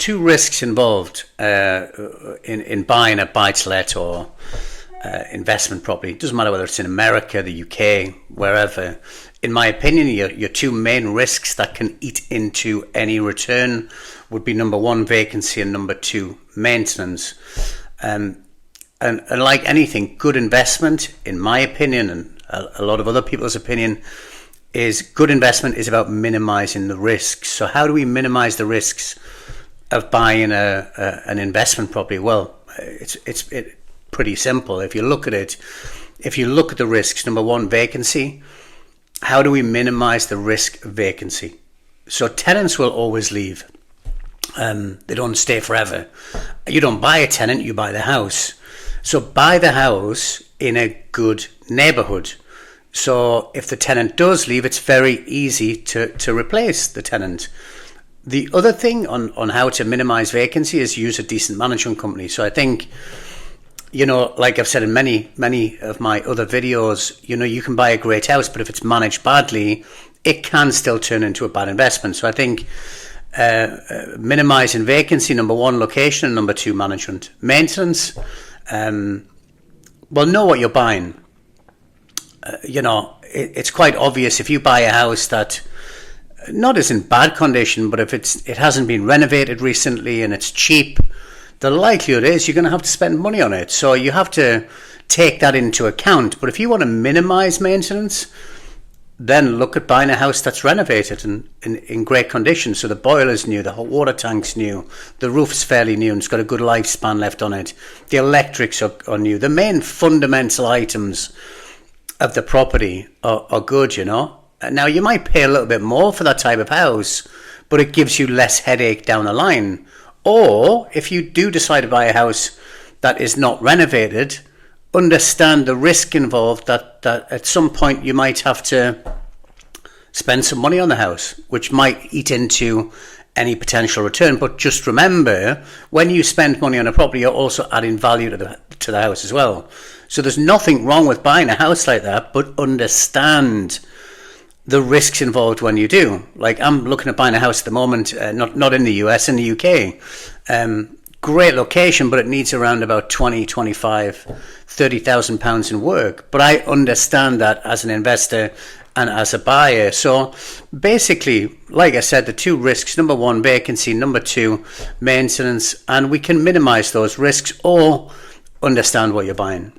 two risks involved in buying a buy-to-let or investment property. It doesn't matter whether it's in America, the UK, wherever. In my opinion, your two main risks that can eat into any return would be number one, vacancy, and number two, maintenance. And like anything, good investment, in my opinion, and a lot of other people's opinion, is good investment is about minimizing the risks. So how do we minimize the risks of buying an investment property? Well, it's pretty simple. If you look at the risks, number one, vacancy. How do we minimize the risk of vacancy? So tenants will always leave. They don't stay forever. You don't buy a tenant, you buy the house. So buy the house in a good neighborhood. So if the tenant does leave, it's very easy to replace the tenant. The other thing on how to minimize vacancy is use a decent management company. So I think, like I've said in many of my other videos, you can buy a great house, but if it's managed badly, it can still turn into a bad investment. So I think minimizing vacancy, number one, location, and number two, management. Maintenance, well, know what you're buying. It's quite obvious if you buy a house that not is in bad condition, but if it hasn't been renovated recently and it's cheap, the likelihood is you're going to have to spend money on it. So you have to take that into account. But if you want to minimize maintenance, then look at buying a house that's renovated and in great condition. So the boiler's new, the hot water tank's new, the roof's fairly new and it's got a good lifespan left on it. The electrics are new. The main fundamental items of the property are good, Now, you might pay a little bit more for that type of house, but it gives you less headache down the line. Or if you do decide to buy a house that is not renovated, understand the risk involved that at some point you might have to spend some money on the house, which might eat into any potential return. But just remember, when you spend money on a property, you're also adding value to the house as well. So there's nothing wrong with buying a house like that, but understand the risks involved when you do. Like I'm looking at buying a house at the moment, not in the US, in the UK. Great location, but it needs around about 20, 25, 30,000 pounds in work. But I understand that as an investor and as a buyer. So basically, like I said, the two risks, number one, vacancy, number two, maintenance, and we can minimize those risks or understand what you're buying.